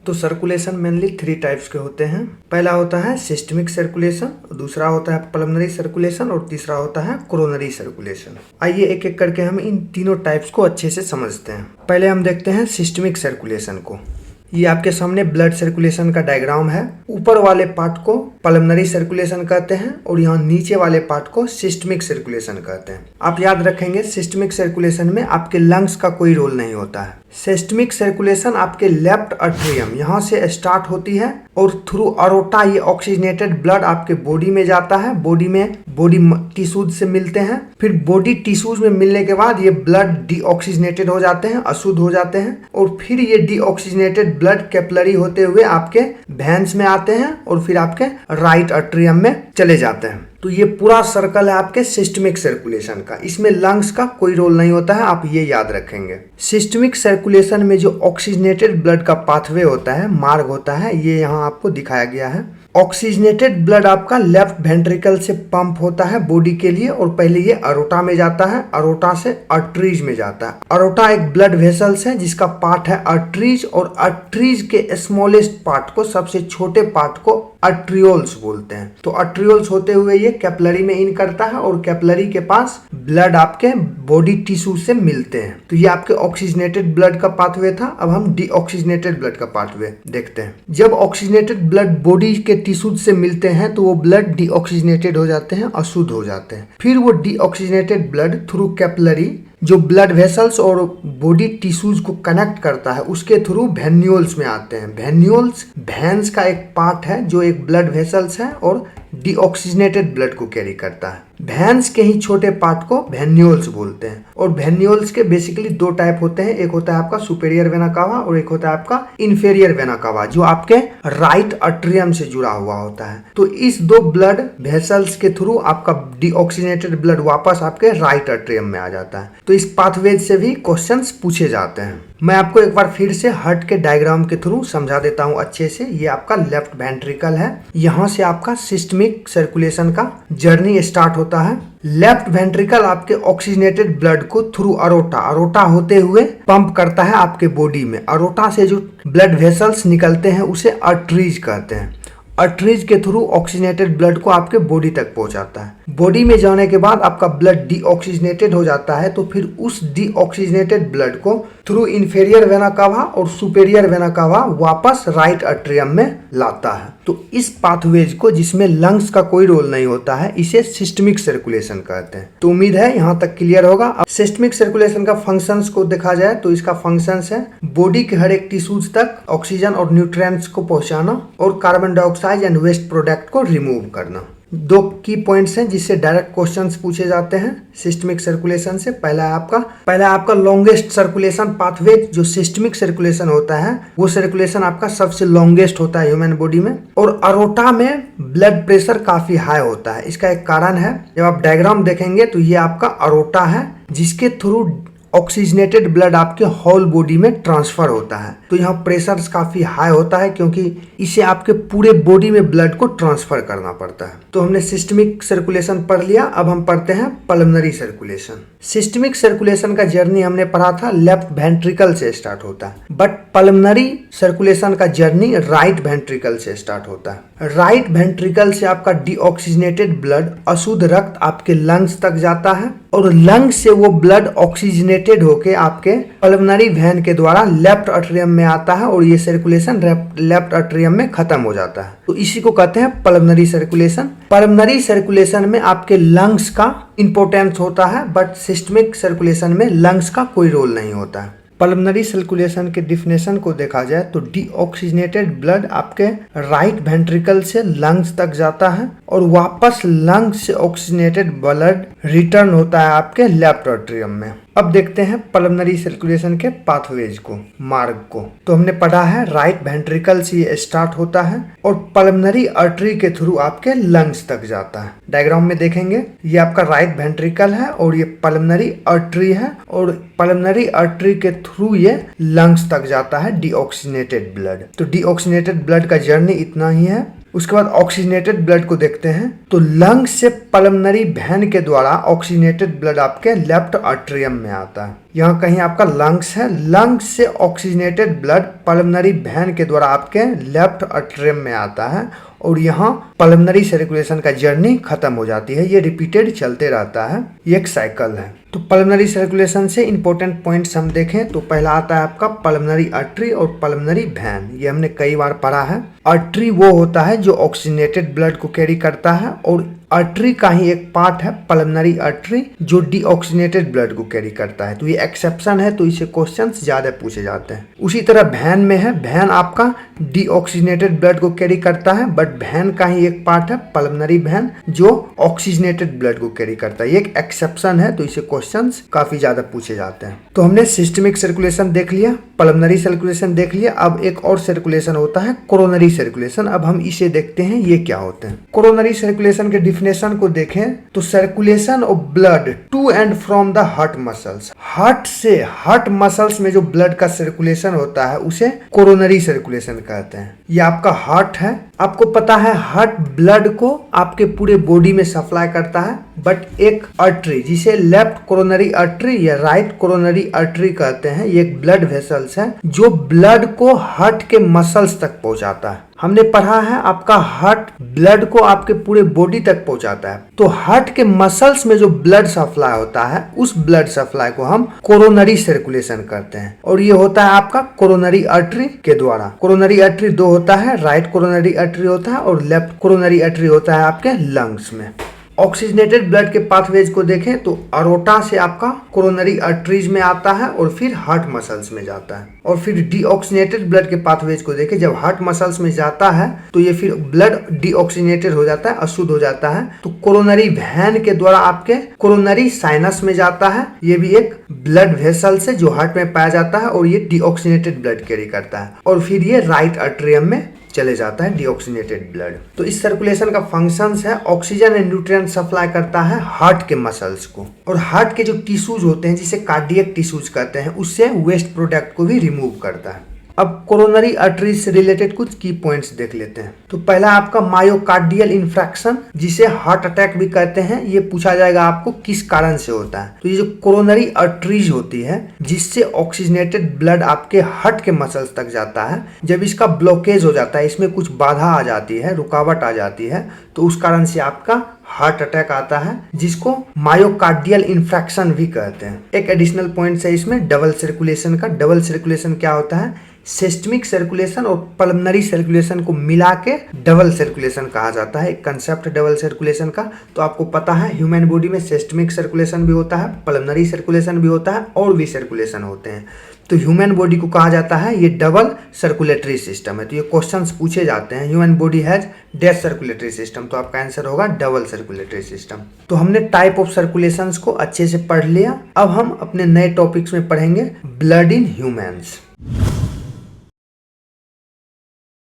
तो circulation mainly 3 types के होते हैं। पहला होता है सिस्टमिक सर्कुलेशन, दूसरा होता है पल्मोनरी सर्कुलेशन और तीसरा होता है कोरोनरी सर्कुलेशन। आइए एक एक करके हम इन तीनों टाइप्स को अच्छे से समझते हैं। पहले हम देखते हैं सिस्टमिक सर्कुलेशन को। ये आपके सामने ब्लड सर्कुलेशन का डायग्राम है। ऊपर वाले पार्ट को पल्मोनरी सर्कुलेशन कहते हैं और यहाँ नीचे वाले पार्ट को सिस्टमिक सर्कुलेशन कहते हैं। आप याद रखेंगे सिस्टमिक सर्कुलेशन में आपके लंग्स का कोई रोल नहीं होता है। सिस्टमिक सर्कुलेशन आपके लेफ्ट अट्रियम यहाँ से स्टार्ट होती है और थ्रू अरोटा ये ऑक्सीजनेटेड ब्लड आपके बॉडी में जाता है। बॉडी टिश्यूज से मिलते हैं, फिर बॉडी टिश्यूज में मिलने के बाद ये ब्लड डीऑक्सीजनेटेड हो जाते हैं, अशुद्ध हो जाते हैं और फिर ये डीऑक्सीजनेटेड ब्लड कैपिलरी होते हुए आपके वेन्स में आते हैं और फिर आपके राइट अट्रियम में चले जाते हैं। तो ये पूरा सर्कल है आपके सिस्टमिक सर्कुलेशन का। इसमें लंग्स का कोई रोल नहीं होता है, आप ये याद रखेंगे। सिस्टमिक सर्कुलेशन में जो ऑक्सीजनेटेड ब्लड का पाथवे होता है, मार्ग होता है, ये यहाँ आपको दिखाया गया है। ऑक्सीजनेटेड ब्लड आपका लेफ्ट वेंट्रिकल से पंप होता है बॉडी के लिए और पहले ये अरोटा में जाता है, अरोटा से आर्टरीज में जाता है। अरोटा एक ब्लड वेसल्स है जिसका पार्ट है आर्टरीज और आर्टरीज के स्मॉलेस्ट पार्ट को, सबसे छोटे पार्ट को आर्ट्रियोल्स बोलते हैं। तो आर्ट्रियोल्स होते हुए ये कैपिलरी में इन करता है और कैपिलरी के पास ब्लड आपके बॉडी टिश्यू से मिलते हैं। तो ये आपके ऑक्सीजनेटेड ब्लड का पाथवे था। अब हम डीऑक्सीजनेटेड ब्लड का पाथवे देखते हैं। जब ऑक्सीजनेटेड ब्लड बॉडी के टिश्यूज से मिलते हैं तो वो ब्लड डीऑक्सीजनेटेड हो जाते हैं, अशुद्ध हो जाते हैं। फिर वो डीऑक्सीजनेटेड ब्लड थ्रू कैपिलरी जो ब्लड वेसल्स और बॉडी टिश्यूज को कनेक्ट करता है उसके थ्रू वेन्यूल्स में आते हैं। वेन्यूल्स वेन्स का एक पार्ट है जो एक ब्लड वेसल्स है और डीऑक्सीजनेटेड ब्लड को कैरी करता है। वेन्स के ही छोटे पार्ट को वेन्यूल्स बोलते हैं और वेन्यूल्स के बेसिकली 2 टाइप होते हैं। एक होता है आपका सुपेरियर वेना कावा और एक होता है आपका इंफेरियर वेना कावा जो आपके राइट अट्रियम से जुड़ा हुआ होता है। तो इस 2 ब्लड वेसल्स के थ्रू आपका डीऑक्सीजनेटेड ब्लड वापस आपके राइट अट्रियम में आ जाता है। तो इस पाथवेज से भी क्वेश्चंस पूछे जाते हैं। मैं आपको एक बार फिर से हार्ट के डायग्राम के थ्रू समझा देता हूं अच्छे से। ये आपका लेफ्ट वेंट्रिकल है, यहाँ से आपका सिस्टमिक सर्कुलेशन का जर्नी स्टार्ट होता है। लेफ्ट वेंट्रिकल आपके ऑक्सीजनेटेड ब्लड को थ्रू अरोटा होते हुए पंप करता है आपके बॉडी में। अरोटा से जो ब्लड वेसल्स निकलते हैं उसे आर्टरीज कहते हैं। आर्टरीज के थ्रू ऑक्सीजनेटेड ब्लड को आपके बॉडी तक पहुंचाता है। बॉडी में जाने के बाद आपका ब्लड डीऑक्सीजनेटेड हो जाता है तो फिर उस डीऑक्सीजनेटेड ब्लड को थ्रू इंफेरियर वेना कावा और सुपेरियर वेना कावा वापस राइट अट्रियम में लाता है। तो इस पाथवेज को, जिसमें लंग्स का कोई रोल नहीं होता है, इसे सिस्टमिक सर्कुलेशन कहते हैं। तो उम्मीद है यहाँ तक क्लियर होगा। अब सिस्टमिक सर्कुलेशन का फंक्शंस को देखा जाए तो इसका फंक्शंस है बॉडी के हर एक टिश्यूज तक ऑक्सीजन और न्यूट्रिएंट्स को पहुंचाना और carbon dioxide and waste product को रिमूव करना। 2 की पॉइंट्स हैं जिससे डायरेक्ट क्वेश्चंस पूछे जाते हैं सिस्टमिक सर्कुलेशन से। पहला है आपका लॉन्गेस्ट सर्कुलेशन पाथवे। जो सिस्टमिक सर्कुलेशन होता है वो सर्कुलेशन आपका सबसे लॉन्गेस्ट होता है ह्यूमन बॉडी में और अरोटा में ब्लड प्रेशर काफी हाई होता है। इसका एक कारण है, जब आप डायग्राम देखेंगे तो ये आपका अरोटा है जिसके थ्रू ऑक्सीजनेटेड ब्लड आपके होल बॉडी में ट्रांसफर होता है। तो यहाँ प्रेशर काफी हाई होता है क्योंकि इसे आपके पूरे बॉडी में ब्लड को ट्रांसफर करना पड़ता है। तो हमने सिस्टमिक सर्कुलेशन पढ़ लिया। अब हम पढ़ते हैं पल्मोनरी सर्कुलेशन। सिस्टमिक सर्कुलेशन का जर्नी हमने पढ़ा था लेफ्ट वेंट्रिकल से स्टार्ट होता है, बट पल्मोनरी सर्कुलेशन का जर्नी राइट वेंट्रिकल से स्टार्ट होता है। राइट वेंट्रिकल से आपका डीऑक्सीजनेटेड ब्लड, अशुद्ध रक्त आपके लंग्स तक जाता है और लंग्स से वो ब्लड ऑक्सीजनेटेड होके आपके पल्मोनरी वेन के द्वारा लेफ्ट अट्रियम में आता है और ये सर्कुलेशन लेफ्ट अट्रियम में खत्म हो जाता है। तो इसी को कहते हैं पल्मोनरी सर्कुलेशन। पल्मोनरी सर्कुलेशन में आपके लंग्स का इंपॉर्टेंस होता है, बट सिस्टमिक सर्कुलेशन में लंग्स का कोई रोल नहीं होता है। पल्मोनरी सर्कुलेशन के डिफिनेशन को देखा जाए तो डीऑक्सीजनेटेड ब्लड आपके राइट वेंट्रिकल से लंग्स तक जाता है और वापस लंग्स से ऑक्सीजनेटेड ब्लड रिटर्न होता है आपके लेफ्ट अट्रियम में। अब देखते हैं पल्मोनरी सर्कुलेशन के पाथवेज को, मार्ग को। तो हमने पढ़ा है राइट वेंट्रिकल से ये स्टार्ट होता है और पल्मोनरी आर्टरी के थ्रू आपके लंग्स तक जाता है। डायग्राम में देखेंगे ये आपका राइट वेंट्रिकल है और ये पल्मोनरी आर्टरी है और पल्मोनरी आर्टरी के थ्रू ये लंग्स तक जाता है डीऑक्सीजनेटेड ब्लड। तो डीऑक्सीजनेटेड ब्लड का जर्नी इतना ही है। उसके बाद ऑक्सीजनेटेड ब्लड को देखते हैं तो लंग्स से पल्मोनरी वेन के द्वारा ऑक्सीजनेटेड ब्लड आपके लेफ्ट आर्टरियम में आता है। यहाँ कहीं आपका लंग्स है, लंग्स से ऑक्सीजनेटेड ब्लड पल्मोनरी वेन के द्वारा आपके लेफ्ट आर्टरियम में आता है और यहाँ पल्मोनरी सर्कुलेशन का जर्नी खत्म हो जाती है। ये रिपीटेड चलते रहता है, ये एक साइकिल है। तो पल्मोनरी सर्कुलेशन से इंपॉर्टेंट पॉइंट्स हम देखें तो पहला आता है आपका पल्मोनरी आर्टरी और पल्मोनरी वेन। ये हमने कई बार पढ़ा है। आर्टरी वो होता है जो ऑक्सीजनेटेड ब्लड को कैरी करता है और आर्टरी का ही एक पार्ट है पल्मोनरी आर्टरी जो डीऑक्सीजनेटेड ब्लड को कैरी करता है। तो ये एक्सेप्शन है, तो इससे क्वेश्चंस ज्यादा पूछे जाते हैं। उसी तरह वेन में है, वेन आपका डीऑक्सीजनेटेड ब्लड को कैरी करता है बट वेन का ही एक पार्ट है पल्मोनरी वेन जो ऑक्सीजनेटेड ब्लड को कैरी करता है। ये एक एक्सेप्शन है, तो इससे क्वेश्चंस काफी ज्यादा पूछे जाते हैं। तो हमने सिस्टमिक सर्कुलेशन देख लिया, पल्मोनरी सर्कुलेशन देख लिया। अब एक और सर्कुलेशन होता है कोरोनरी सर्कुलेशन। अब हम इसे देखते हैं ये क्या होते हैं। कोरोनरी सर्कुलेशन के डिफिनेशन को देखें तो circulation of blood to and from the heart muscles. Heart से हार्ट मसल्स में जो ब्लड का सर्कुलेशन होता है उसे कोरोनरी सर्कुलेशन कहते हैं। ये आपका हार्ट है, आपको पता है हार्ट ब्लड को आपके पूरे बॉडी में सप्लाई करता है बट एक आर्टरी जिसे लेफ्ट कोरोनरी आर्टरी या राइट कोरोनरी आर्टरी कहते हैं, ये एक ब्लड वेसल्स है जो ब्लड को हार्ट के मसल्स तक पहुंचाता है। हमने पढ़ा है आपका हार्ट ब्लड को आपके पूरे बॉडी तक पहुंचाता है, तो हार्ट के मसल्स में जो ब्लड सप्लाई होता है उस ब्लड सप्लाई को हम कोरोनरी सर्कुलेशन करते हैं और ये होता है आपका कोरोनरी आर्टरी के द्वारा। कोरोनरी आर्टरी दो होता है, राइट कोरोनरी आर्टरी होता है और लेफ्ट कोरोनरी आर्टरी होता है आपके लंग्स में। ऑक्सीजनेटेड ब्लड के पाथवेज को देखें तो अरोटा से आपका कोरोनरी आर्टरीज में आता है और फिर हार्ट मसल्स में जाता है। और फिर डीऑक्सीजनेटेड ब्लड के पाथवेज को देखें, जब हार्ट मसल्स में जाता है तो ये फिर ब्लड डीऑक्सीजनेटेड हो जाता है, अशुद्ध हो जाता है, तो कोरोनरी वेन के द्वारा आपके कोरोनरी साइनस में जाता है। ये भी एक ब्लड वेसल से जो हार्ट में पाया जाता है और ये डीऑक्सीजनेटेड ब्लड कैरी करता है और फिर ये राइट आर्टरियम में चले जाता है डीऑक्सीजनेटेड ब्लड। तो इस सर्कुलेशन का फंक्शंस है ऑक्सीजन एंड न्यूट्रिएंट सप्लाई करता है हार्ट के मसल्स को और हार्ट के जो टिश्यूज होते हैं जिसे कार्डियक टिश्यूज कहते हैं उससे वेस्ट प्रोडक्ट को भी रिमूव करता है। अब कोरोनरी आर्टरीज से रिलेटेड कुछ की पॉइंट्स देख लेते हैं। तो पहला आपका मायोकार्डियल इन्फ्रैक्शन जिसे हार्ट अटैक भी कहते हैं, ये पूछा जाएगा आपको किस कारण से होता है। तो ये जो कोरोनरी आर्टरीज होती है जिससे ऑक्सीजनेटेड ब्लड आपके हार्ट के मसल्स तक जाता है, जब इसका ब्लॉकेज हो जाता है, इसमें कुछ बाधा आ जाती है, रुकावट आ जाती है, तो उस कारण से आपका हार्ट अटैक आता है जिसको मायोकार्डियल इन्फ्रैक्शन भी कहते हैं। एक एडिशनल पॉइंट है इसमें डबल सर्कुलेशन का। डबल सर्कुलेशन क्या होता है? सिस्टमिक सर्कुलेशन और पल्मोनरी सर्कुलेशन को मिला के डबल सर्कुलेशन कहा जाता है। एक कंसेप्ट डबल सर्कुलेशन का तो आपको पता है ह्यूमन बॉडी में सिस्टमिक सर्कुलेशन भी होता है, पल्मोनरी सर्कुलेशन भी होता है और भी सर्कुलेशन होते हैं। तो ह्यूमन बॉडी को कहा जाता है ये डबल सर्कुलेटरी सिस्टम है। तो ये क्वेश्चंस पूछे जाते हैं, human body has dash circulatory system, तो आपका आंसर होगा डबल सर्कुलेटरी सिस्टम। तो हमने टाइप ऑफ सर्कुलेशंस को अच्छे से पढ़ लिया। अब हम अपने नए टॉपिक्स में पढ़ेंगे ब्लड इन ह्यूमंस।